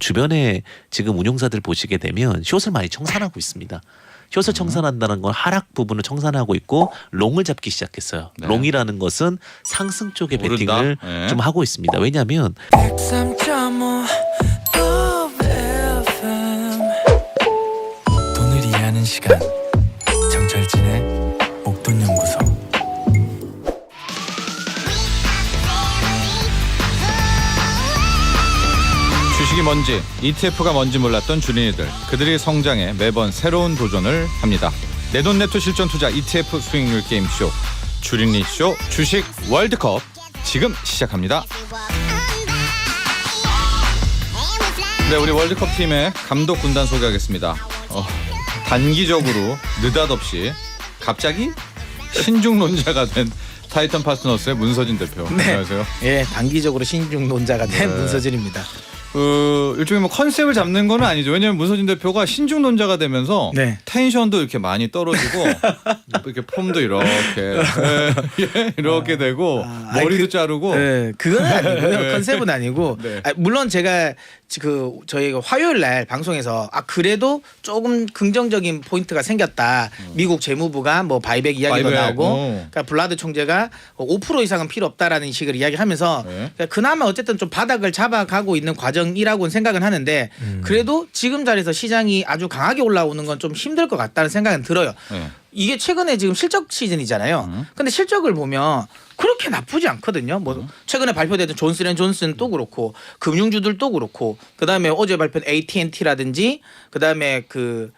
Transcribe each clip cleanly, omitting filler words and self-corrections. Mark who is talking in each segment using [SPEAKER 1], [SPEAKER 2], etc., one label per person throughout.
[SPEAKER 1] 주변에 지금 운용사들 보시게 되면 숏을 많이 청산하고 있습니다. 숏을 청산한다는 건 하락 부분을 청산하고 있고 롱을 잡기 시작했어요.
[SPEAKER 2] 네.
[SPEAKER 1] 롱이라는 것은 상승 쪽에
[SPEAKER 2] 오른다?
[SPEAKER 1] 베팅을
[SPEAKER 2] 네.
[SPEAKER 1] 좀 하고 있습니다. 왜냐하면
[SPEAKER 3] 103.5 FM 돈을 이해하는 시간 정철진의 목돈연구소.
[SPEAKER 2] 주식이 뭔지 ETF가 뭔지 몰랐던 주린이들 그들의 성장에 매번 새로운 도전을 합니다. 내돈 네토 실전 투자 ETF 수익률 게임쇼 주린이 쇼 주식 월드컵 지금 시작합니다. 네, 우리 월드컵 팀의 감독 군단 소개하겠습니다. 단기적으로 느닷없이 갑자기 신중론자가 된 타이탄 파트너스의 문서진 대표.
[SPEAKER 4] 네.
[SPEAKER 2] 안녕하세요.
[SPEAKER 4] 예, 단기적으로 신중론자가 된
[SPEAKER 2] 네.
[SPEAKER 4] 문서진입니다.
[SPEAKER 2] 일종의 뭐 컨셉을 잡는 건 아니죠. 왜냐하면 문서진 대표가 신중론자가 되면서
[SPEAKER 4] 네.
[SPEAKER 2] 텐션도 이렇게 많이 떨어지고 이렇게 폼도 이렇게 이렇게 되고 머리도 자르고.
[SPEAKER 4] 네, 그건 아니고요.
[SPEAKER 2] 네.
[SPEAKER 4] 컨셉은 아니고.
[SPEAKER 2] 네.
[SPEAKER 4] 물론 제가 저희가 화요일 날 방송에서 그래도 조금 긍정적인 포인트가 생겼다. 미국 재무부가 뭐 바이백 이야기도
[SPEAKER 2] 바이백.
[SPEAKER 4] 나오고,
[SPEAKER 2] 오.
[SPEAKER 4] 그러니까 블라드 총재가 5% 이상은 필요 없다라는 식으로 이야기하면서
[SPEAKER 2] 네.
[SPEAKER 4] 그러니까 그나마 어쨌든 좀 바닥을 잡아가고 있는 과정이라고는 생각은 하는데 그래도 지금 자리에서 시장이 아주 강하게 올라오는 건 좀 힘들 것 같다는 생각은 들어요.
[SPEAKER 2] 네.
[SPEAKER 4] 이게 최근에 지금 실적 시즌이잖아요. 근데 실적을 보면 그렇게 나쁘지 않거든요. 뭐 최근에 발표됐던 존슨앤존슨도 그렇고 금융주들도 그렇고 그다음에 어제 발표한 AT&T라든지 그다음에 그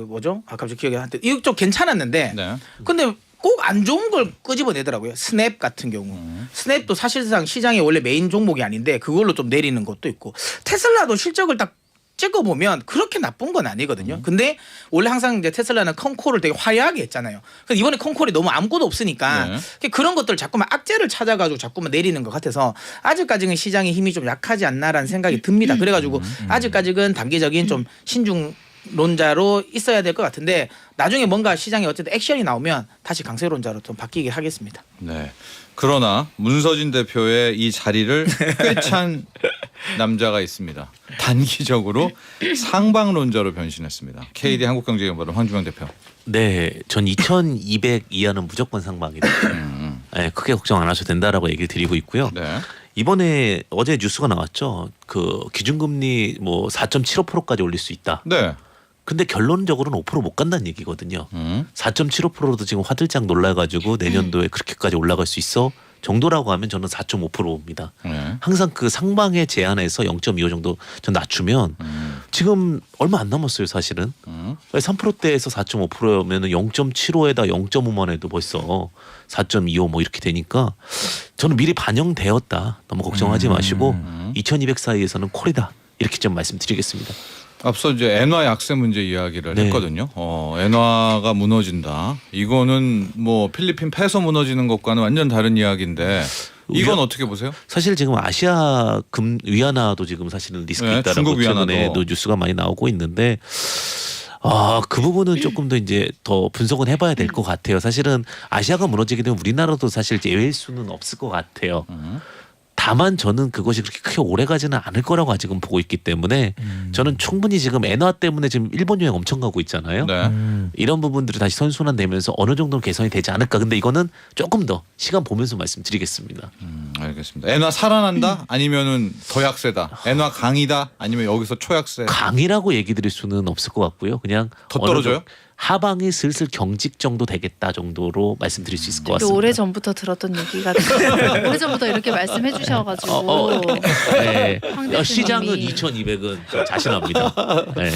[SPEAKER 4] 뭐죠? 갑자기 기억이 안 나. 이거 좀 괜찮았는데
[SPEAKER 2] 네.
[SPEAKER 4] 근데 꼭 안 좋은 걸 끄집어내더라고요. 스냅 같은 경우. 스냅도 사실상 시장의 원래 메인 종목이 아닌데 그걸로 좀 내리는 것도 있고 테슬라도 실적을 딱 찍어보면 그렇게 나쁜 건 아니거든요. 근데 원래 항상 이제 테슬라는 컨콜을 되게 화려하게 했잖아요. 근데 이번에 컨콜이 너무 아무것도 없으니까
[SPEAKER 2] 네.
[SPEAKER 4] 그런 것들 자꾸만 악재를 찾아가지고 자꾸만 내리는 것 같아서 아직까지는 시장의 힘이 좀 약하지 않나라는 생각이 듭니다. 그래가지고 아직까지는 단기적인 좀 신중론자로 있어야 될 것 같은데 나중에 뭔가 시장에 어쨌든 액션이 나오면 다시 강세론자로 좀 바뀌게 하겠습니다.
[SPEAKER 2] 네. 그러나 문서진 대표의 이 자리를 꿰찬 남자가 있습니다. 단기적으로 상방론자로 변신했습니다. KD 한국경제연구원 황주명 대표.
[SPEAKER 1] 네, 전 2,200 이하는 무조건 상방이다. 네, 크게 걱정 안 하셔도 된다라고 얘기를 드리고 있고요.
[SPEAKER 2] 네.
[SPEAKER 1] 이번에 어제 뉴스가 나왔죠. 그 기준금리 뭐 4.75%까지 올릴 수 있다.
[SPEAKER 2] 네.
[SPEAKER 1] 근데 결론적으로는 5%못 간다는 얘기거든요. 4.75%도 지금 화들짝 놀라가지고 내년도에 그렇게까지 올라갈 수 있어 정도라고 하면 저는 4.5%입니다.
[SPEAKER 2] 네.
[SPEAKER 1] 항상 그 상방의 제한에서 0.25 정도 좀 낮추면 지금 얼마 안 남았어요 사실은. 3%대에서 4.5%면은 0.75에다 0.5만 해도 벌써 4.25 뭐 이렇게 되니까 저는 미리 반영되었다. 너무 걱정하지 마시고 2,200 사이에서는 콜이다. 이렇게 좀 말씀드리겠습니다.
[SPEAKER 2] 앞서 이제 엔화 약세 문제 이야기를
[SPEAKER 1] 네.
[SPEAKER 2] 했거든요. 엔화가 무너진다. 이거는 뭐 필리핀 페소 무너지는 것과는 완전 다른 이야기인데 이건 어떻게 보세요?
[SPEAKER 1] 사실 지금 아시아 위안화도 지금 사실은 리스크
[SPEAKER 2] 네,
[SPEAKER 1] 있다라고
[SPEAKER 2] 중국 위안화도.
[SPEAKER 1] 최근에도 뉴스가 많이 나오고 있는데 그 부분은 조금 더 이제 더 분석은 해봐야 될 것 같아요. 사실은 아시아가 무너지게 되면 우리나라도 사실 예외일 수는 없을 것 같아요. 다만 저는 그것이 그렇게 크게 오래가지는 않을 거라고 아직은 보고 있기 때문에 저는 충분히 지금 엔화 때문에 지금 일본 여행 엄청 가고 있잖아요.
[SPEAKER 2] 네.
[SPEAKER 1] 이런 부분들이 다시 선순환되면서 어느 정도는 개선이 되지 않을까. 근데 이거는 조금 더 시간 보면서 말씀드리겠습니다.
[SPEAKER 2] 알겠습니다. 엔화 살아난다? 아니면은 더 약세다? 엔화 강이다? 아니면 여기서 초약세?
[SPEAKER 1] 강이라고 얘기 드릴 수는 없을 것 같고요. 그냥
[SPEAKER 2] 더
[SPEAKER 1] 어느
[SPEAKER 2] 떨어져요?
[SPEAKER 1] 정도 하방이 슬슬 경직 정도 되겠다 정도로 말씀드릴 수 있을 것 같습니다.
[SPEAKER 5] 오래 전부터 들었던 얘기가 오래 전부터 이렇게 말씀해 주셔가지고
[SPEAKER 1] 네.
[SPEAKER 5] 황 대표님이.
[SPEAKER 1] 시장은 2,200은 자신합니다. 네.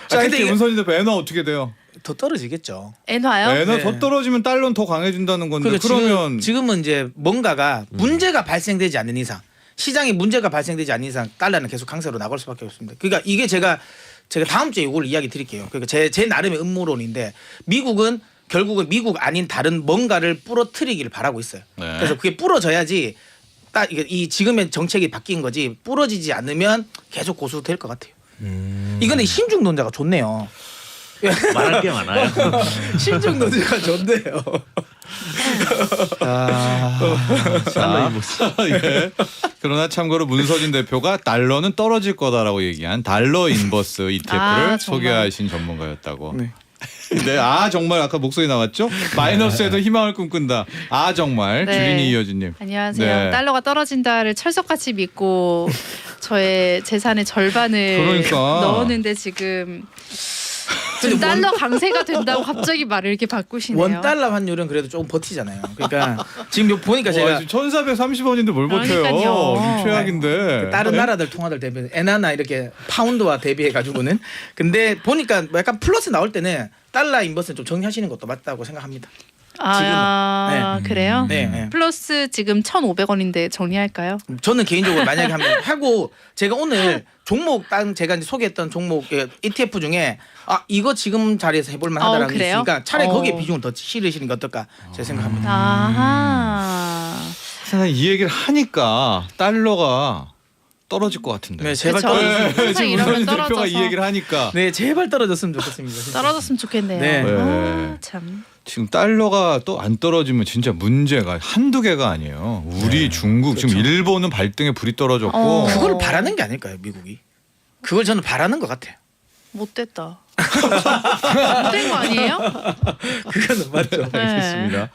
[SPEAKER 2] 짧게
[SPEAKER 4] 근데 이게-
[SPEAKER 2] 문선진 대표 엔화 어떻게 돼요?
[SPEAKER 4] 더 떨어지겠죠.
[SPEAKER 5] 엔화요?
[SPEAKER 2] 엔화
[SPEAKER 4] 네.
[SPEAKER 2] 더 떨어지면 달러는 더 강해진다는 건데
[SPEAKER 4] 그러니까
[SPEAKER 2] 그러면
[SPEAKER 4] 지금은 이제 뭔가가 문제가 발생되지 않는 이상 시장에 문제가 발생되지 않는 이상 달러는 계속 강세로 나갈 수밖에 없습니다. 그러니까 이게 제가 다음 주에 이걸 이야기 드릴게요. 그러니까 제 나름의 음모론인데 미국은 결국은 미국 아닌 다른 뭔가를 부러뜨리기를 바라고 있어요.
[SPEAKER 2] 네.
[SPEAKER 4] 그래서 그게 부러져야지 딱 이 지금의 정책이 바뀐 거지 부러지지 않으면 계속 고수될 것 같아요. 이거는 신중론자가 좋네요.
[SPEAKER 1] 말할 게 많아요.
[SPEAKER 4] 신중론자가 좋네요.
[SPEAKER 2] 자, 예. 그러나 참고로 문서진 대표가 달러는 떨어질 거다라고 얘기한 달러 인버스 ETF를
[SPEAKER 5] 정말.
[SPEAKER 2] 소개하신 전문가였다고.
[SPEAKER 4] 네.
[SPEAKER 2] 네, 아 정말 아까 목소리 나왔죠? 마이너스에도 희망을 꿈꾼다. 아 정말
[SPEAKER 5] 네.
[SPEAKER 2] 주린이 이어진님.
[SPEAKER 5] 안녕하세요.
[SPEAKER 2] 네.
[SPEAKER 5] 달러가 떨어진다를 철석같이 믿고 저의 재산의 절반을
[SPEAKER 2] 그러니까.
[SPEAKER 5] 넣었는데 지금 달러 강세가 된다고 갑자기 말을 이렇게 바꾸시네요.
[SPEAKER 4] 원 달러 환율은 그래도 조금 버티잖아요. 그러니까 지금 요 보니까 제가
[SPEAKER 2] 1,430원인데 뭘 버텨요?
[SPEAKER 5] 그러니까요.
[SPEAKER 2] 지금 최악인데.
[SPEAKER 4] 다른
[SPEAKER 2] 네?
[SPEAKER 4] 나라들 통화들 대비 엔화나 이렇게 파운드와 대비해 가지고는 근데 보니까 뭐 약간 플러스 나올 때는 달러 인버스는 좀 정리하시는 것도 맞다고 생각합니다.
[SPEAKER 5] 그래요?
[SPEAKER 4] 네, 네.
[SPEAKER 5] 플러스 지금 1,500원인데 정리할까요?
[SPEAKER 4] 저는 개인적으로 만약에 하고 제가 오늘 종목 제가 이제 소개했던 종목 ETF 중에 이거 지금 자리에서 해볼 만하다라는 게
[SPEAKER 5] 그래요?
[SPEAKER 4] 있으니까 차라리
[SPEAKER 5] 어.
[SPEAKER 4] 거기에 비중을 더 실으시는 게 어떨까 제가 생각합니다.
[SPEAKER 5] 아하.
[SPEAKER 2] 세상에 이 얘기를 하니까 달러가 떨어질 것 같은데.
[SPEAKER 4] 네, 제발
[SPEAKER 5] 그쵸.
[SPEAKER 4] 떨어졌으면
[SPEAKER 2] 네, 지금
[SPEAKER 5] 이러면
[SPEAKER 2] 문선진 대표가 이
[SPEAKER 5] 떨어져서.
[SPEAKER 2] 얘기를 하니까
[SPEAKER 4] 네, 제발 떨어졌으면 좋겠습니다. 진짜.
[SPEAKER 5] 떨어졌으면 좋겠네요.
[SPEAKER 4] 네.
[SPEAKER 2] 네.
[SPEAKER 5] 참.
[SPEAKER 2] 지금 달러가 또 안 떨어지면 진짜 문제가 한두 개가 아니에요. 우리 중국 지금
[SPEAKER 4] 그렇죠.
[SPEAKER 2] 일본은 발등에 불이 떨어졌고
[SPEAKER 5] 어.
[SPEAKER 4] 그걸 바라는 게 아닐까요, 미국이? 그걸 저는 바라는 것 같아요.
[SPEAKER 5] 못됐다. 못된 거 아니에요?
[SPEAKER 4] 그거는 맞죠.
[SPEAKER 5] 네.
[SPEAKER 2] 알겠습니다.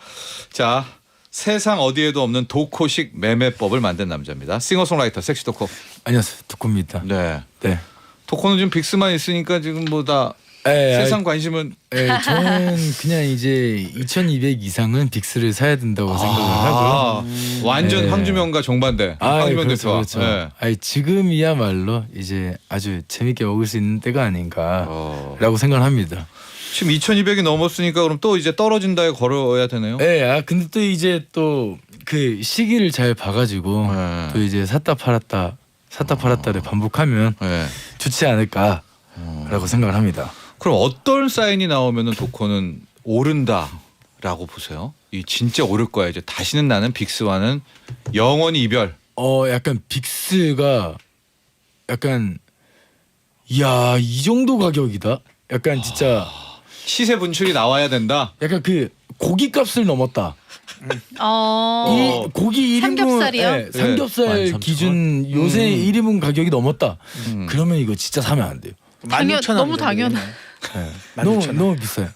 [SPEAKER 2] 자, 세상 어디에도 없는 도코식 매매법을 만든 남자입니다. 싱어송라이터 섹시 도코.
[SPEAKER 6] 안녕하세요, 두코입니다.
[SPEAKER 2] 네.
[SPEAKER 6] 네.
[SPEAKER 2] 도코는 지금 빅스만 있으니까 지금 뭐 다 세상 관심은
[SPEAKER 6] 저는 그냥 이제 2,200 이상은 빅스를 사야 된다고 생각을 하고요.
[SPEAKER 2] 완전
[SPEAKER 6] 네.
[SPEAKER 2] 황주명과 정반대. 황주명
[SPEAKER 6] 그렇죠,
[SPEAKER 2] 대표와.
[SPEAKER 6] 그렇죠.
[SPEAKER 2] 네.
[SPEAKER 6] 지금이야말로 이제 아주 재밌게 먹을 수 있는 때가 아닌가라고
[SPEAKER 2] 어.
[SPEAKER 6] 생각을 합니다.
[SPEAKER 2] 지금 2,200이 넘었으니까 그럼 또 이제 떨어진다에 걸어야 되네요.
[SPEAKER 6] 네, 근데 또 이제 또 그 시기를 잘 봐가지고
[SPEAKER 2] 네.
[SPEAKER 6] 또 이제 샀다 팔았다를 반복하면
[SPEAKER 2] 네.
[SPEAKER 6] 좋지 않을까라고 생각을 합니다.
[SPEAKER 2] 그럼 어떤 사인이 나오면은 도코는 오른다라고 보세요? 이 진짜 오를 거야. 이제 다시는 나는 빅스와는 영원히 이별.
[SPEAKER 6] 약간 빅스가 약간 이야 이 정도 가격이다. 약간 진짜
[SPEAKER 2] 시세 분출이 나와야 된다.
[SPEAKER 6] 약간 그 고기값을 넘었다. 이 고기 1인분
[SPEAKER 5] 삼겹살이요?
[SPEAKER 6] 삼겹살
[SPEAKER 1] 13,000원?
[SPEAKER 6] 기준 요새 1인분 가격이 넘었다. 그러면 이거 진짜 사면 안 돼요.
[SPEAKER 5] 너무 당연한.
[SPEAKER 6] 너무 비싸요.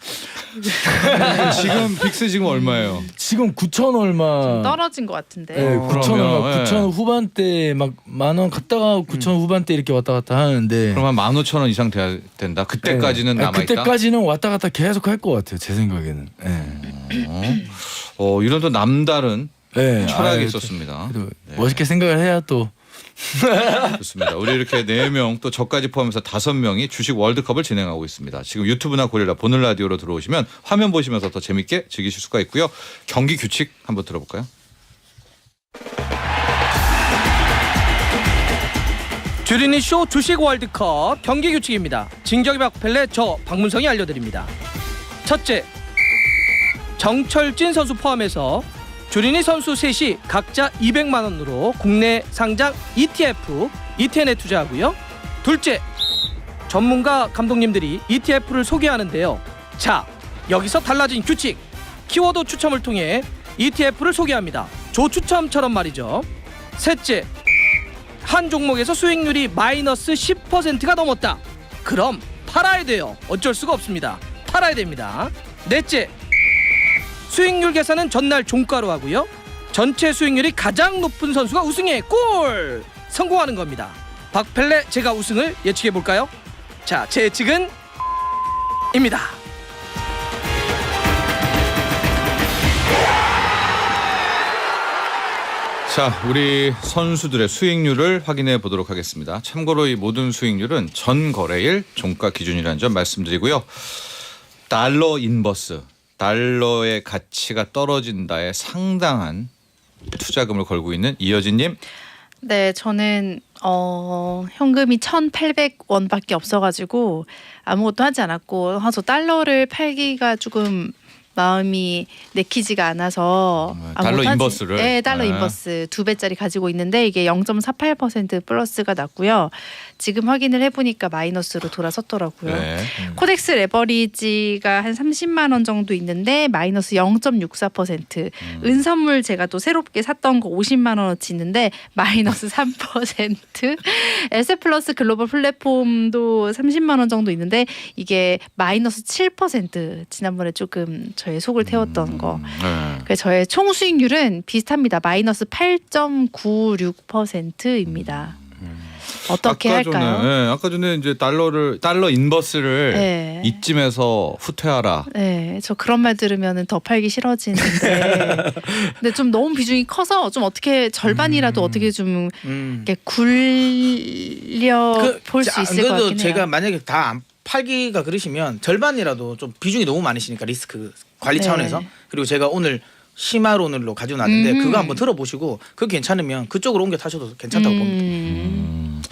[SPEAKER 2] 지금 빅스 지금 얼마예요?
[SPEAKER 6] 지금 9천 얼마.
[SPEAKER 5] 떨어진 것 같은데.
[SPEAKER 6] 네, 9천
[SPEAKER 2] 그러면,
[SPEAKER 6] 얼마,
[SPEAKER 2] 예.
[SPEAKER 6] 9천 후반대 막 10,000원 갔다가 9천 후반대 이렇게 왔다 갔다 하는데.
[SPEAKER 2] 그럼 한 15,000원 이상 돼야 된다. 그때까지는
[SPEAKER 6] 네.
[SPEAKER 2] 남아 있다.
[SPEAKER 6] 그때까지는 왔다 갔다 계속 할 것 같아요. 제 생각에는. 네.
[SPEAKER 2] 이런 또 남다른
[SPEAKER 6] 네.
[SPEAKER 2] 철학이 있었습니다.
[SPEAKER 6] 그래도
[SPEAKER 2] 네.
[SPEAKER 6] 멋있게 생각을 해야 또.
[SPEAKER 2] 좋습니다. 우리 이렇게 4명 또 저까지 포함해서 5명이 주식 월드컵을 진행하고 있습니다. 지금 유튜브나 고릴라 보는 라디오로 들어오시면 화면 보시면서 더 재밌게 즐기실 수가 있고요. 경기 규칙 한번 들어볼까요?
[SPEAKER 7] 주린이 쇼 주식 월드컵 경기 규칙입니다. 진격의 박펠레 저 박문성이 알려드립니다. 첫째, 정철진 선수 포함해서 주린이 선수 셋이 각자 200만 원으로 국내 상장 ETF, ETN에 투자하고요. 둘째, 전문가 감독님들이 ETF를 소개하는데요. 자, 여기서 달라진 규칙. 키워드 추첨을 통해 ETF를 소개합니다. 조추첨처럼 말이죠. 셋째, 한 종목에서 수익률이 마이너스 10%가 넘었다. 그럼 팔아야 돼요. 어쩔 수가 없습니다. 팔아야 됩니다. 넷째, 수익률 계산은 전날 종가로 하고요. 전체 수익률이 가장 높은 선수가 우승에 골! 성공하는 겁니다. 박펠레 제가 우승을 예측해 볼까요? 자, 제 예측은 입니다.
[SPEAKER 2] 자, 우리 선수들의 수익률을 확인해 보도록 하겠습니다. 참고로 이 모든 수익률은 전 거래일 종가 기준이라는 점 말씀드리고요. 달러 인버스, 달러의 가치가 떨어진다에 상당한 투자금을 걸고 있는 이여진님.
[SPEAKER 5] 네, 저는 현금이 1,800원밖에 없어가지고 아무것도 하지 않았고, 저 달러를 팔기가 조금 마음이 내키지가 않아서
[SPEAKER 2] 달러
[SPEAKER 5] 아무것도
[SPEAKER 2] 인버스를?
[SPEAKER 5] 네, 달러
[SPEAKER 2] 네.
[SPEAKER 5] 인버스 2배짜리 가지고 있는데 이게 0.48% 플러스가 났고요. 지금 확인을 해보니까 마이너스로 돌아섰더라고요.
[SPEAKER 2] 네.
[SPEAKER 5] 코덱스 레버리지가 한 30만 원 정도 있는데 마이너스 0.64%. 은선물 제가 또 새롭게 샀던 거 50만 원어치 있는데 마이너스 3%. 에셋플러스 글로벌 플랫폼도 30만 원 정도 있는데 이게 마이너스 7%. 지난번에 조금 저의 속을 태웠던 거.
[SPEAKER 2] 네.
[SPEAKER 5] 그래서 저의 총 수익률은 비슷합니다. 마이너스 8.96%입니다. 어떻게
[SPEAKER 2] 아까
[SPEAKER 5] 할까요?
[SPEAKER 2] 전에, 네, 아까 전에 이제 달러 인버스를
[SPEAKER 5] 네.
[SPEAKER 2] 이쯤에서 후퇴하라.
[SPEAKER 5] 네, 저 그런 말 들으면 더 팔기 싫어지는데, 근데 좀 너무 비중이 커서 좀 어떻게 절반이라도 어떻게 좀 이렇게 굴려 볼 수 있을 것
[SPEAKER 4] 그래도
[SPEAKER 5] 같긴
[SPEAKER 4] 제가
[SPEAKER 5] 해요.
[SPEAKER 4] 만약에 다 안 팔기가 그러시면 절반이라도 좀 비중이 너무 많으시니까 리스크 관리
[SPEAKER 5] 네.
[SPEAKER 4] 차원에서 그리고 제가 오늘 심화론으로 가지고 나왔는데 그거 한번
[SPEAKER 5] 음.
[SPEAKER 4] 들어보시고 그거 괜찮으면 그쪽으로 옮겨 타셔도 괜찮다고 봅니다.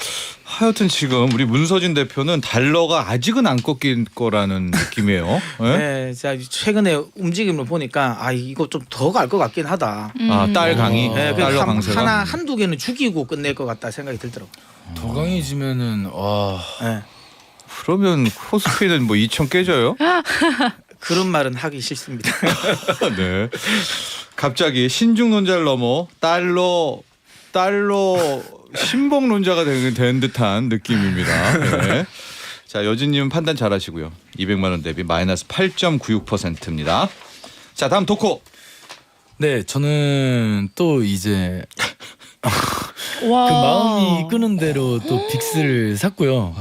[SPEAKER 2] 하여튼 지금 우리 문서진 대표는 달러가 아직은 안 꺾일 거라는 느낌이에요. 네?
[SPEAKER 4] 네, 제가 최근에 움직임을 보니까 아 이거 좀 더 갈 것 같긴 하다.
[SPEAKER 2] 아, 달러 강이,
[SPEAKER 4] 네,
[SPEAKER 2] 달러 강세가.
[SPEAKER 4] 한두 개는 죽이고 끝낼 것 같다 생각이 들더라고요.
[SPEAKER 6] 더 강해지면은 와.
[SPEAKER 4] 네.
[SPEAKER 2] 그러면 코스피는 뭐 2천 깨져요?
[SPEAKER 4] 그런 말은 하기 싫습니다.
[SPEAKER 2] 네. 갑자기 신중론자를 넘어 달러 신봉론자가 된 듯한 느낌입니다. 네. 자, 여진님은 판단 잘하시고요. 200만 원 대비 마이너스 8.96%입니다. 자, 다음 도코.
[SPEAKER 6] 네, 저는 또 이제
[SPEAKER 5] 와.
[SPEAKER 6] 그 마음이 끄는 대로 또 빅스를 샀고요.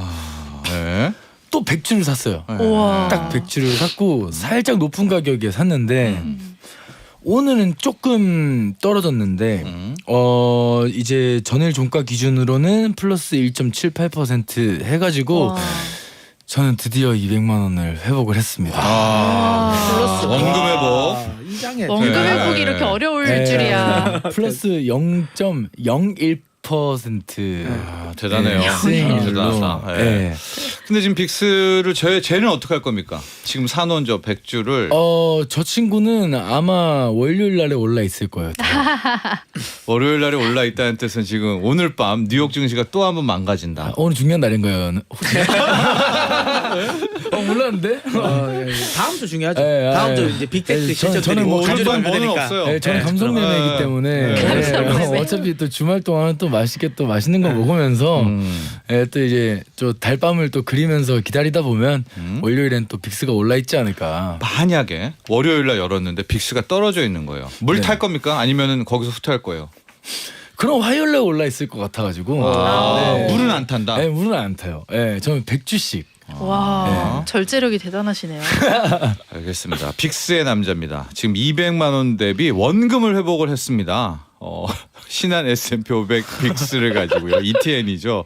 [SPEAKER 2] 네.
[SPEAKER 6] 또 100주를 샀어요.
[SPEAKER 5] 우와.
[SPEAKER 6] 딱 100주를 샀고 살짝 높은 가격에 샀는데 오늘은 조금 떨어졌는데 이제 전일 종가 기준으로는 플러스 1.78% 해가지고
[SPEAKER 5] 와.
[SPEAKER 6] 저는 드디어 200만 원을 회복을 했습니다.
[SPEAKER 2] 아, 원금 회복.
[SPEAKER 4] 이 장에
[SPEAKER 5] 원금
[SPEAKER 2] 네.
[SPEAKER 5] 회복이 이렇게 어려울
[SPEAKER 6] 네.
[SPEAKER 5] 줄이야.
[SPEAKER 6] 플러스 0.01%
[SPEAKER 2] 아, 대단해요.
[SPEAKER 6] 네, 수익률로.
[SPEAKER 2] 대단하다. 네.
[SPEAKER 6] 네.
[SPEAKER 2] 근데 지금 빅스를 쟤는 어떻게 할 겁니까? 지금 사놓은 저 100주를
[SPEAKER 6] 저 친구는 아마 월요일 날에 올라 있을 거예요.
[SPEAKER 2] 월요일 날에 올라 있다는 뜻은 지금 오늘 밤 뉴욕 증시가 또 한번 망가진다.
[SPEAKER 6] 오늘 중요한 날인가요? 혹시? 몰랐는데?
[SPEAKER 4] 다음 주 중요하죠.
[SPEAKER 6] 네,
[SPEAKER 4] 다음 주
[SPEAKER 6] 네.
[SPEAKER 4] 이제 빅텍스
[SPEAKER 6] 네,
[SPEAKER 4] 실적
[SPEAKER 6] 저는
[SPEAKER 4] 드리고
[SPEAKER 6] 뭐
[SPEAKER 2] 오늘
[SPEAKER 4] 주주
[SPEAKER 2] 밤 뭐는
[SPEAKER 4] 발표되니까.
[SPEAKER 2] 없어요.
[SPEAKER 6] 네, 저는
[SPEAKER 2] 네,
[SPEAKER 6] 감성매매이기 때문에
[SPEAKER 5] 감성매매.
[SPEAKER 6] 어차피 또 주말 동안 또 맛있게 또 맛있는 거 먹으면서 또 이제 또 달밤을 또 그리면서 기다리다 보면 월요일엔 또 빅스가 올라 있지 않을까.
[SPEAKER 2] 만약에 월요일 날 열었는데 빅스가 떨어져 있는 거예요. 물 탈 겁니까? 아니면은 거기서 후퇴할 거예요?
[SPEAKER 6] 그럼 화요일에 올라 있을 것 같아가지고. 네.
[SPEAKER 2] 물은 안 탄다.
[SPEAKER 6] 네, 물은 안 타요. 네, 저는 100주씩.
[SPEAKER 5] 와. 절제력이 대단하시네요.
[SPEAKER 2] 알겠습니다. 빅스의 남자입니다. 지금 200만 원 대비 원금을 회복을 했습니다. 신한 S&P 500 빅스를 가지고요. ETN이죠.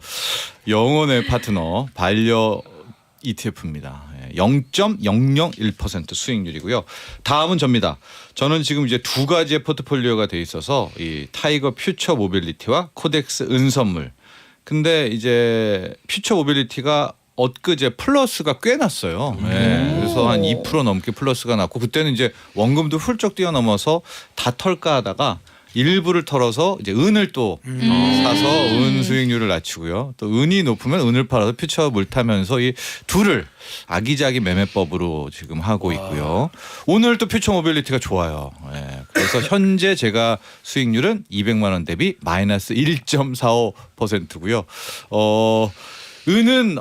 [SPEAKER 2] 영혼의 파트너 반려 ETF입니다. 0.001% 수익률이고요. 다음은 접니다. 저는 지금 이제 두 가지의 포트폴리오가 돼 있어서 이 타이거 퓨처 모빌리티와 코덱스 은선물. 근데 이제 퓨처 모빌리티가 엊그제 플러스가 꽤 났어요. 네, 그래서 한 2% 넘게 플러스가 났고 그때는 이제 원금도 훌쩍 뛰어넘어서 다 털까 하다가 일부를 털어서 이제 은을 또 사서 은 수익률을 낮추고요. 또 은이 높으면 은을 팔아서 퓨처 물 타면서 이 둘을 아기자기 매매법으로 지금 하고 있고요. 오늘 또 퓨처 모빌리티가 좋아요. 네, 그래서 현재 제가 수익률은 200만 원 대비 마이너스 1.45%고요. 은은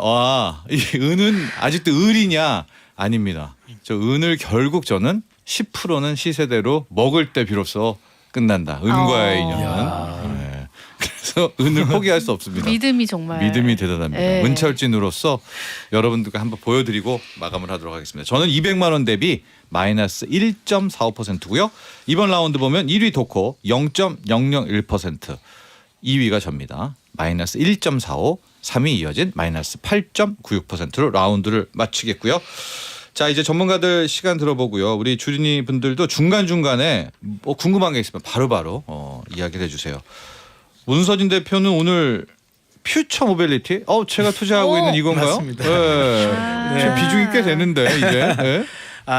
[SPEAKER 2] 이 은은 아직도 을이냐? 아닙니다. 저 은을 결국 저는 10%는 시세대로 먹을 때 비로소 끝난다. 은과의 인연은. 네. 그래서 은을 포기할 수 없습니다.
[SPEAKER 5] 믿음이 정말.
[SPEAKER 2] 믿음이 대단합니다.
[SPEAKER 5] 네.
[SPEAKER 2] 은철진으로서 여러분들과 한번 보여드리고 마감을 하도록 하겠습니다. 저는 200만 원 대비 마이너스 1.45%고요. 이번 라운드 보면 1위 도코 0.001%, 2위가 접니다. 마이너스 1.45, 3위 이어진 마이너스 8.96%로 라운드를 마치겠고요. 자, 이제 전문가들 시간 들어보고요. 우리 주린이 분들도 중간중간에 뭐 궁금한 게 있으면 바로바로 이야기를 해주세요. 문서진 대표는 오늘 퓨처 모빌리티? 제가 투자하고 있는 이건가요?
[SPEAKER 4] 맞습니다.
[SPEAKER 2] 네. 지금 비중이 꽤 되는데 이제. 네.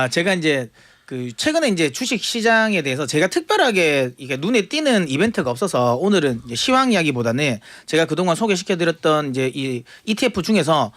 [SPEAKER 4] 제가 이제 그 최근에 이제 주식 시장에 대해서 제가 특별하게 이게 눈에 띄는 이벤트가 없어서 오늘은 이제 시황 이야기보다는 제가 그동안 소개시켜드렸던 이제 이 ETF 중에서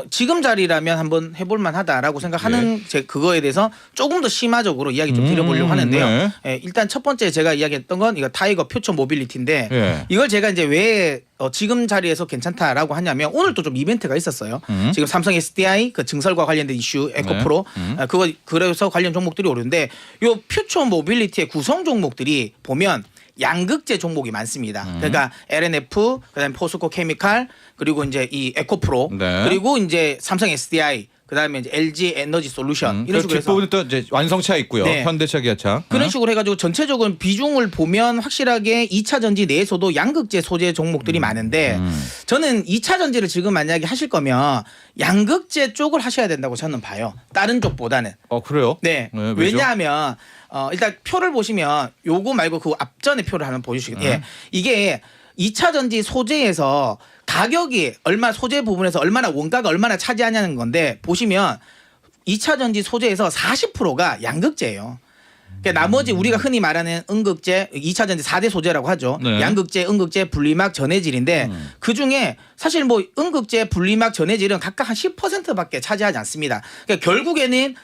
[SPEAKER 4] 지금 자리라면 한번 해볼 만하다라고 생각하는 제 그거에 대해서 조금 더 심화적으로 이야기 좀 드려보려고 하는데요.
[SPEAKER 2] 네.
[SPEAKER 4] 예, 일단 첫 번째 제가 이야기했던 건 이거 타이거 퓨처 모빌리티인데
[SPEAKER 2] 예.
[SPEAKER 4] 이걸 제가 이제 왜 지금 자리에서 괜찮다라고 하냐면 오늘 또 좀 이벤트가 있었어요. 지금 삼성 SDI 그 증설과 관련된 이슈 에코프로 그거 그래서 관련 종목들이 오르는데 요 퓨처 모빌리티의 구성 종목들이 보면 양극재 종목이 많습니다. 그러니까 LNF, 그다음에 포스코 케미칼, 그리고 이제 이 에코프로,
[SPEAKER 2] 네.
[SPEAKER 4] 그리고 이제 삼성 SDI, 그다음에 이제 LG 에너지 솔루션 이런 식으로 해서
[SPEAKER 2] 뒷부분은 또 이제 완성차 있고요.
[SPEAKER 4] 네.
[SPEAKER 2] 현대차, 기아차.
[SPEAKER 4] 그런 식으로 해가지고 전체적으로 비중을 보면 확실하게 2차 전지 내에서도 양극재 소재 종목들이 많은데 저는 2차 전지를 지금 만약에 하실 거면 양극재 쪽을 하셔야 된다고 저는 봐요. 다른 쪽보다는.
[SPEAKER 2] 그래요?
[SPEAKER 4] 네.
[SPEAKER 2] 왜죠?
[SPEAKER 4] 왜냐하면 일단 표를 보시면 요거 말고 그 앞전에 표를 하나 보여주시겠어요? 예. 이게 2차 전지 소재에서 가격이 얼마 소재 부분에서 얼마나 원가가 얼마나 차지하냐는 건데 보시면 2차 전지 소재에서 40%가 양극재예요. 그러니까 나머지 우리가 흔히 말하는 음극재, 2차 전지 4대 소재라고 하죠.
[SPEAKER 2] 네.
[SPEAKER 4] 양극재, 음극재, 분리막, 전해질인데 그중에 사실 뭐 음극재, 분리막, 전해질은 각각 한 10%밖에 차지하지 않습니다. 그러니까 결국에는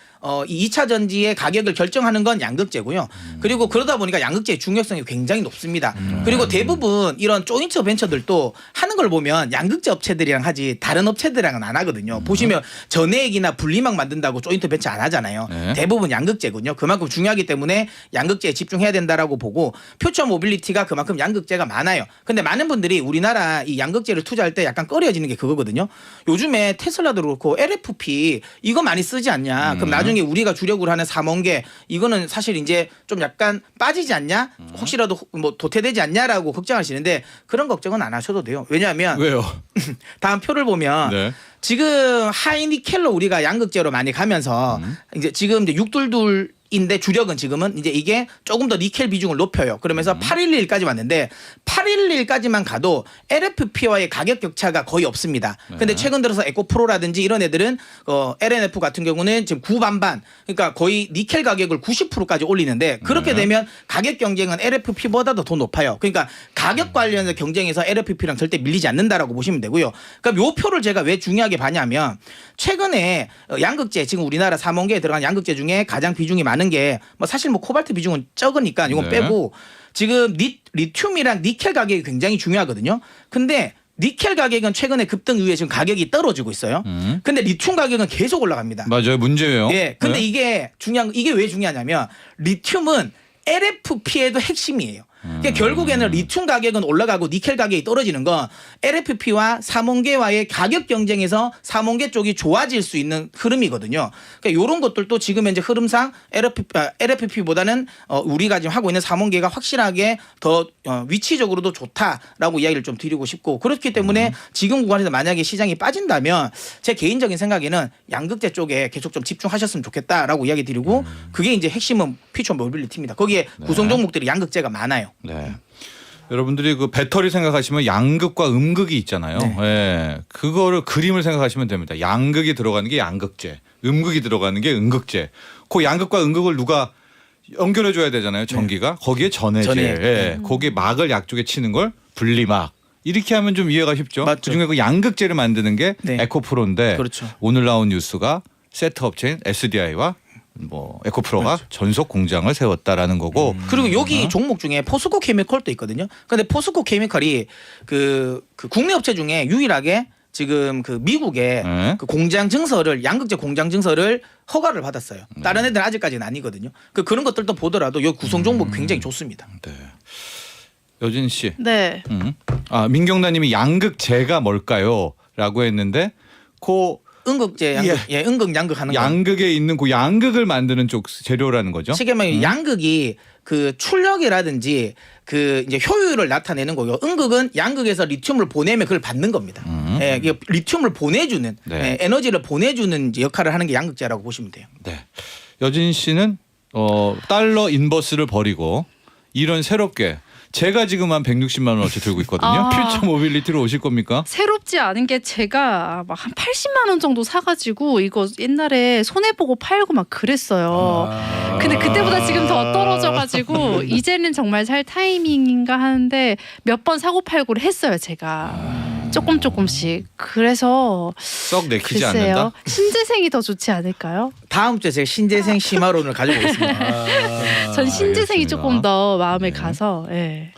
[SPEAKER 4] 이 2차 전지의 가격을 결정하는 건 양극재고요. 그리고 그러다 보니까 양극재의 중요성이 굉장히 높습니다. 그리고 대부분 이런 조인트 벤처들도 하는 걸 보면 양극재 업체들이랑 하지 다른 업체들이랑은 안 하거든요. 보시면 전해액이나 분리막 만든다고 조인트 벤처 안 하잖아요.
[SPEAKER 2] 네.
[SPEAKER 4] 대부분 양극재군요. 그만큼 중요하기 때문에 양극재에 집중해야 된다라고 보고 퓨처 모빌리티가 그만큼 양극재가 많아요. 근데 많은 분들이 우리나라 이 양극재를 투자할 때 약간 꺼려지는 게 그거거든요. 요즘에 테슬라도 그렇고 LFP 이거 많이 쓰지 않냐. 그럼 나중에 우리가 주력으로 하는 삼원계 이거는 사실 이제 좀 약간 빠지지 않냐? 혹시라도 뭐 도태되지 않냐라고 걱정하시는데 그런 걱정은 안 하셔도 돼요. 왜냐하면
[SPEAKER 2] 왜요?
[SPEAKER 4] 다음 표를 보면
[SPEAKER 2] 네.
[SPEAKER 4] 지금 하이니켈로 우리가 양극재로 많이 가면서 이제 지금 이제 622인데 주력은 지금은 이제 이게 조금 더 니켈 비중을 높여요. 그러면서 811까지 왔는데 811까지만 가도 LFP와의 가격 격차가 거의 없습니다. 근데 최근 들어서 에코프로라든지 이런 애들은 LNF 같은 경우는 지금 9반반 그러니까 거의 니켈 가격을 90%까지 올리는데 그렇게 되면 가격 경쟁은 LFP보다도 더 높아요. 그러니까 가격 관련해서 경쟁에서 LFP랑 절대 밀리지 않는다라고 보시면 되고요. 그럼 요 표를 제가 왜 중요하게 봐냐면 최근에 양극재 지금 우리나라 3원계에 들어간 양극재 중에 가장 비중이 많은 게 뭐 사실 뭐 코발트 비중은 적으니까 이건
[SPEAKER 2] 네.
[SPEAKER 4] 빼고 지금 리튬이랑 니켈 가격이 굉장히 중요하거든요. 근데 니켈 가격은 최근에 급등 이후에 지금 가격이 떨어지고 있어요. 근데 리튬 가격은 계속 올라갑니다.
[SPEAKER 2] 맞아요. 문제예요.
[SPEAKER 4] 예. 근데
[SPEAKER 2] 네.
[SPEAKER 4] 이게 중요한 이게 왜 중요하냐면 리튬은 LFP에도 핵심이에요. 그러니까 결국에는 리튬 가격은 올라가고 니켈 가격이 떨어지는 건 LFP와 삼원계와의 가격 경쟁에서 삼원계 쪽이 좋아질 수 있는 흐름이거든요. 그러니까 이런 것들도 지금 현재 흐름상 LFP보다는 우리가 지금 하고 있는 삼원계가 확실하게 더 위치적으로도 좋다라고 이야기를 좀 드리고 싶고 그렇기 때문에 지금 구간에서 만약에 시장이 빠진다면 제 개인적인 생각에는 양극재 쪽에 계속 좀 집중하셨으면 좋겠다라고 이야기 드리고 그게 이제 핵심은 퓨처 모빌리티입니다. 거기에 구성 종목들이 양극재가 많아요.
[SPEAKER 2] 네. 여러분들이 그 배터리 생각하시면 양극과 음극이 있잖아요.
[SPEAKER 4] 네.
[SPEAKER 2] 예. 그거를 그림을 생각하시면 됩니다. 양극이 들어가는 게 양극재, 음극이 들어가는 게 음극재. 그 양극과 음극을 누가 연결해 줘야 되잖아요. 전기가. 거기에 전해질.
[SPEAKER 4] 전해.
[SPEAKER 2] 예. 거기에 막을 양쪽에 치는 걸 분리막. 이렇게 하면 좀 이해가 쉽죠.
[SPEAKER 4] 맞죠.
[SPEAKER 2] 그중에 그 양극재를 만드는 게
[SPEAKER 4] 네.
[SPEAKER 2] 에코프로인데
[SPEAKER 4] 그렇죠.
[SPEAKER 2] 오늘 나온 뉴스가 세트 업체인 SDI와 뭐 에코프로가 전속 공장을 세웠다라는 거고
[SPEAKER 4] 그리고 여기 종목 중에 포스코 케미컬도 있거든요. 근데 포스코 케미컬이 그 국내 업체 중에 유일하게 지금 그 미국의
[SPEAKER 2] 네.
[SPEAKER 4] 그 공장 증설을 양극재 공장 증설을 허가를 받았어요. 다른 애들은 아직까지는 아니거든요. 그런 것들도 보더라도 이 구성 종목 굉장히 좋습니다.
[SPEAKER 2] 네. 여진 씨.
[SPEAKER 5] 네.
[SPEAKER 2] 민경나님이 양극재가 뭘까요?라고 했는데 그
[SPEAKER 4] 음극재 양극, 예, 음극 양극 하는 거.
[SPEAKER 2] 양극에 있는 그 양극을 만드는 쪽 재료라는 거죠.
[SPEAKER 4] 쉽게 말하면 양극이 그 출력이라든지 그 이제 효율을 나타내는 거고요. 음극은 양극에서 리튬을 보내면 그걸 받는 겁니다. 예, 이게 리튬을 보내주는
[SPEAKER 2] 네.
[SPEAKER 4] 예, 에너지를 보내주는 이제 역할을 하는 게 양극재라고 보시면 돼요.
[SPEAKER 2] 네. 여진 씨는 달러 인버스를 버리고 이런 새롭게 제가 지금 한 160만 원어치 들고 있거든요.
[SPEAKER 5] 아.
[SPEAKER 2] 퓨처 모빌리티로 오실 겁니까?
[SPEAKER 5] 새롭지 않은 게 제가 막 한 80만 원 정도 사가지고 이거 옛날에 손해 보고 팔고 막 그랬어요. 근데 그때보다 지금 더 떨어져가지고 이제는 정말 살 타이밍인가 하는데 몇 번 사고 팔고를 했어요 제가. 조금씩. 그래서
[SPEAKER 2] 썩 내키지
[SPEAKER 5] 글쎄요.
[SPEAKER 2] 않는다.
[SPEAKER 5] 신재생이 더 좋지 않을까요?
[SPEAKER 4] 다음 주에 제가 신재생 심화론을 가지고 오겠습니다.
[SPEAKER 5] 전 신재생이
[SPEAKER 2] 알겠습니다.
[SPEAKER 5] 조금 더 마음에
[SPEAKER 2] 네.
[SPEAKER 5] 가서. 예.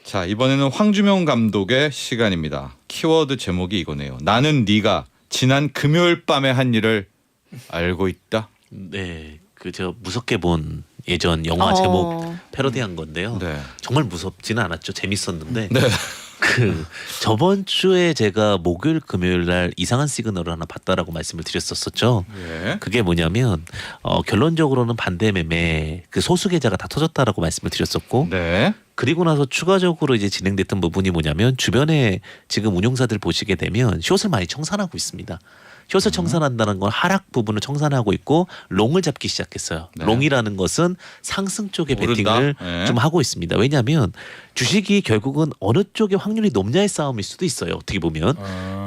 [SPEAKER 2] 자, 이번에는 황주명 감독의 시간입니다. 키워드 제목이 이거네요. 나는 네가 지난 금요일 밤에 한 일을 알고 있다.
[SPEAKER 1] 네, 그 제가 무섭게 본 예전 영화 제목 패러디한 건데요.
[SPEAKER 2] 네.
[SPEAKER 1] 정말 무섭지는 않았죠. 재밌었는데.
[SPEAKER 2] 네.
[SPEAKER 1] 그 저번 주에 제가 목요일 금요일 날 이상한 시그널을 하나 봤다라고 말씀을 드렸었죠.
[SPEAKER 2] 예.
[SPEAKER 1] 그게 뭐냐면 결론적으로는 반대 매매 그 소수 계좌가 다 터졌다라고 말씀을 드렸었고
[SPEAKER 2] 네.
[SPEAKER 1] 그리고 나서 추가적으로 이제 진행됐던 부분이 뭐냐면 주변에 지금 운용사들 보시게 되면 숏을 많이 청산하고 있습니다. 숏을 청산한다는 건 하락 부분을 청산하고 있고 롱을 잡기 시작했어요.
[SPEAKER 2] 네.
[SPEAKER 1] 롱이라는 것은 상승 쪽에
[SPEAKER 2] 오른다.
[SPEAKER 1] 베팅을
[SPEAKER 2] 네.
[SPEAKER 1] 좀 하고 있습니다. 왜냐하면 주식이 결국은 어느 쪽에 확률이 높냐의 싸움일 수도 있어요. 어떻게 보면.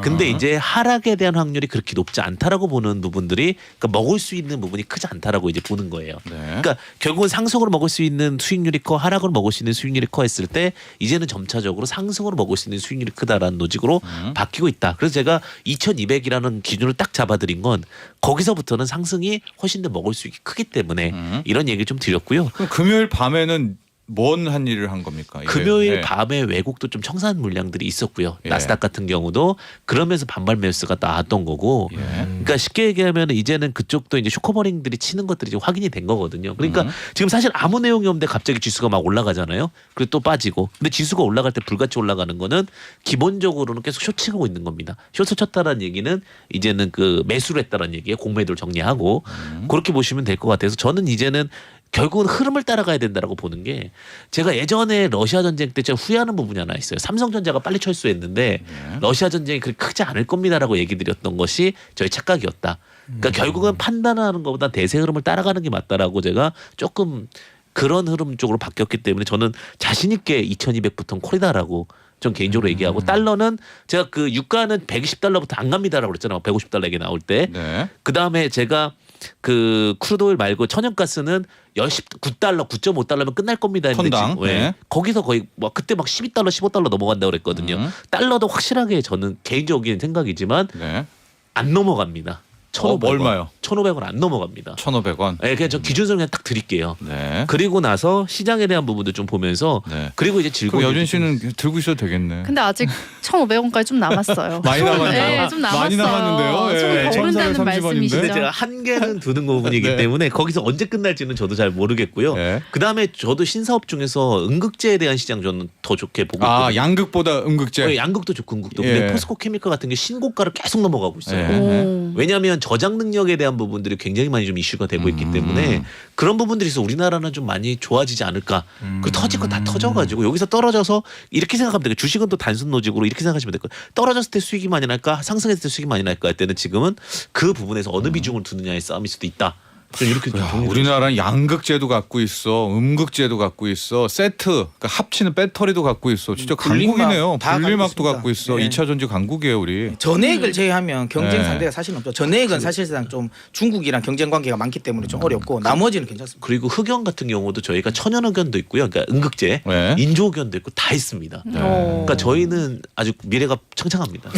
[SPEAKER 1] 근데 이제 하락에 대한 확률이 그렇게 높지 않다라고 보는 부분들이 그러니까 먹을 수 있는 부분이 크지 않다라고 이제 보는 거예요.
[SPEAKER 2] 네.
[SPEAKER 1] 그러니까 결국은 상승으로 먹을 수 있는 수익률이 커 하락으로 먹을 수 있는 수익률이 커 했을 때 이제는 점차적으로 상승으로 먹을 수 있는 수익률이 크다라는 노직으로 바뀌고 있다. 그래서 제가 2200이라는 기준을 딱 잡아드린 건 거기서부터는 상승이 훨씬 더 먹을 수 있게 크기 때문에 이런 얘기를 좀 드렸고요.
[SPEAKER 2] 그럼 금요일 밤에는 뭔 한 일을 한 겁니까? 이게?
[SPEAKER 1] 금요일
[SPEAKER 2] 예.
[SPEAKER 1] 밤에 외국도 좀 청산 물량들이 있었고요.
[SPEAKER 2] 예.
[SPEAKER 1] 나스닥 같은 경우도 그러면서 반발 매수가 나왔던 거고.
[SPEAKER 2] 예.
[SPEAKER 1] 그러니까 쉽게 얘기하면 이제는 그쪽도 이제 쇼커버링들이 치는 것들이 이제 확인이 된 거거든요. 그러니까 지금 사실 아무 내용이 없는데 갑자기 지수가 막 올라가잖아요. 그리고 또 빠지고. 근데 지수가 올라갈 때 불같이 올라가는 거는 기본적으로는 계속 숏 치고 있는 겁니다. 숏을 쳤다라는 얘기는 이제는 그 매수를 했다라는 얘기예요. 공매도를 정리하고. 그렇게 보시면 될 것 같아서 저는 이제는 결국은 흐름을 따라가야 된다라고 보는 게 제가 예전에 러시아 전쟁 때 제가 후회하는 부분이 하나 있어요. 삼성전자가 빨리 철수했는데 러시아 전쟁이 그렇게 크지 않을 겁니다라고 얘기 드렸던 것이 저희 착각이었다. 그러니까 결국은 판단하는 것보다 대세 흐름을 따라가는 게 맞다라고 제가 조금 그런 흐름 쪽으로 바뀌었기 때문에 저는 자신 있게 2200부터는 콜이다라고 전 개인적으로 얘기하고 달러는 제가 그 유가는 120달러부터 안 갑니다라고 그랬잖아요. 150달러 얘기 나올 때.
[SPEAKER 2] 네.
[SPEAKER 1] 그다음에 제가 그 크루드 오일 말고 천연가스는 9달러, 9.5달러면 끝날 겁니다. 했는데
[SPEAKER 2] 톤당,
[SPEAKER 1] 지금 왜?
[SPEAKER 2] 네.
[SPEAKER 1] 거기서 거의 뭐 그때 막 12달러, 15달러 넘어간다고 그랬거든요. 달러도 확실하게 저는 개인적인 생각이지만
[SPEAKER 2] 네.
[SPEAKER 1] 안 넘어갑니다. 1,500원.
[SPEAKER 2] 얼마요?
[SPEAKER 1] 1,500원 안 넘어갑니다.
[SPEAKER 2] 1,500원.
[SPEAKER 1] 네, 그냥 저 기준으로 그냥 딱 드릴게요.
[SPEAKER 2] 네.
[SPEAKER 1] 그리고 나서 시장에 대한 부분도 좀 보면서
[SPEAKER 2] 네.
[SPEAKER 1] 그리고 이제
[SPEAKER 2] 그럼
[SPEAKER 1] 즐거운
[SPEAKER 2] 여준 씨는 들고 있어도 되겠네.
[SPEAKER 5] 근데 아직 1,500원까지 좀 남았어요.
[SPEAKER 2] 많이 남았네요.
[SPEAKER 5] 네, 좀 남았어요.
[SPEAKER 2] 많이 남았는데요. 예.
[SPEAKER 5] 좀 더 오른다는
[SPEAKER 2] 1,430
[SPEAKER 5] 말씀이시죠.
[SPEAKER 1] 근데 제가 한계는 두는 부분이기
[SPEAKER 2] 네.
[SPEAKER 1] 때문에 거기서 언제 끝날지는 저도 잘 모르겠고요.
[SPEAKER 2] 네.
[SPEAKER 1] 그다음에 저도 신사업 중에서 음극재에 대한 시장 저는 더 좋게 보고
[SPEAKER 2] 아,
[SPEAKER 1] 있거든요.
[SPEAKER 2] 양극보다 음극재.
[SPEAKER 1] 양극도 좋고 음극도.
[SPEAKER 2] 예.
[SPEAKER 1] 근데 포스코 케미컬 같은 게 신고가를 계속 넘어가고 있어요.
[SPEAKER 2] 예.
[SPEAKER 5] 오.
[SPEAKER 1] 왜냐하면 저장 능력에 대한 부분들이 굉장히 많이 좀 이슈가 되고 있기 때문에 그런 부분들이 있어 우리나라는 좀 많이 좋아지지 않을까. 그 터질 거 다 터져가지고 여기서 떨어져서 이렇게 생각하면 되고 주식은 또 단순 로직으로 이렇게 생각하시면 될 거예요. 떨어졌을 때 수익이 많이 날까 상승했을 때 수익이 많이 날까 할 때는 지금은 그 부분에서 어느 비중을 두느냐의 싸움일 수도 있다. 좀 이렇게 좀
[SPEAKER 2] 야,
[SPEAKER 1] 정리를
[SPEAKER 2] 우리나라는 양극재도 갖고 있어, 음극재도 갖고 있어, 세트, 그러니까 합치는 배터리도 갖고 있어. 진짜
[SPEAKER 4] 분리막
[SPEAKER 2] 강국이네요.
[SPEAKER 4] 다
[SPEAKER 2] 분리막도
[SPEAKER 4] 갖고
[SPEAKER 2] 갖고 있어.
[SPEAKER 4] 있습니다.
[SPEAKER 2] 2차 전지 강국이에요, 우리.
[SPEAKER 4] 전액을 제외하면 경쟁
[SPEAKER 2] 네.
[SPEAKER 4] 상대가 사실 없죠. 전액은 사실상 좀 중국이랑 경쟁 관계가 많기 때문에 좀 어렵고 나머지는 괜찮습니다.
[SPEAKER 1] 그리고 흑연 같은 경우도 저희가 천연흑연도 있고요. 그러니까 음극재,
[SPEAKER 2] 네.
[SPEAKER 1] 인조흑연도 있고 다 있습니다. 그러니까 저희는 아주 미래가 창창합니다.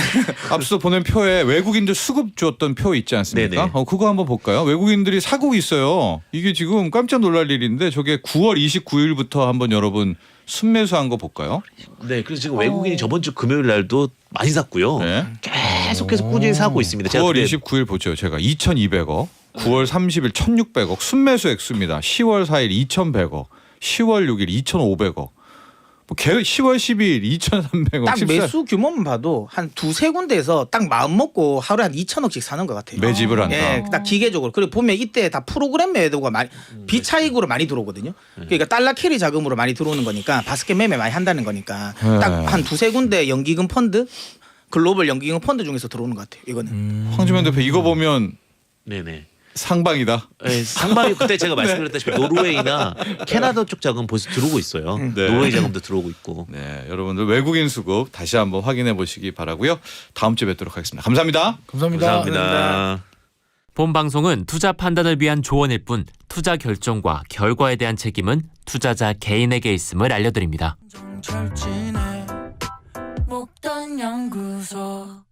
[SPEAKER 2] 앞서 보낸 표에 외국인들 수급 줬던 표 있지 않습니까?
[SPEAKER 1] 네네.
[SPEAKER 2] 그거 한번 볼까요? 외국인들이 사고 있어요. 이게 지금 깜짝 놀랄 일인데 저게 9월 29일부터 한번 여러분 순매수한 거 볼까요?
[SPEAKER 1] 네, 그래서 지금 외국인이 저번 주 금요일 날도 많이 샀고요.
[SPEAKER 2] 네.
[SPEAKER 1] 계속해서 꾸준히 사고 있습니다. 제가
[SPEAKER 2] 9월
[SPEAKER 1] 그때
[SPEAKER 2] 29일 보죠. 제가 2,200억, 9월 30일 1,600억 순매수 액수입니다. 10월 4일 2,100억, 10월 6일 2,500억. 뭐 10월 12일 2,300억.
[SPEAKER 4] 딱 매수 규모만 봐도 한 두세 군데에서 딱 마음 먹고 하루에 한 2천억씩 사는 것 같아요.
[SPEAKER 2] 매집을 한다.
[SPEAKER 4] 예, 딱 기계적으로. 그리고 보면 이때 다 프로그램 매도가 많이 비차익으로 많이 들어오거든요. 그러니까 달러 캐리 자금으로 많이 들어오는 거니까 바스켓 매매 많이 한다는 거니까
[SPEAKER 2] 네.
[SPEAKER 4] 딱 한 두세 군데 연기금 펀드 글로벌 연기금 펀드 중에서 들어오는 것 같아요. 이거는.
[SPEAKER 2] 황주면 대표 이거 보면
[SPEAKER 1] 네네.
[SPEAKER 2] 상방이다.
[SPEAKER 1] 예, 상방이 그때 제가 말씀드렸다시피 노르웨이나 캐나다 쪽 자금 벌써 들어오고 있어요.
[SPEAKER 2] 네.
[SPEAKER 1] 노르웨이 자금도 들어오고 있고.
[SPEAKER 2] 네, 여러분들 외국인 수급 다시 한번 확인해 보시기 바라고요. 다음 주에 뵙도록 하겠습니다. 감사합니다.
[SPEAKER 6] 감사합니다.
[SPEAKER 1] 감사합니다.
[SPEAKER 8] 본 방송은 투자 판단을 위한 조언일 뿐 투자 결정과 결과에 대한 책임은 투자자 개인에게 있음을 알려드립니다.
[SPEAKER 3] 정철진의 목돈 연구소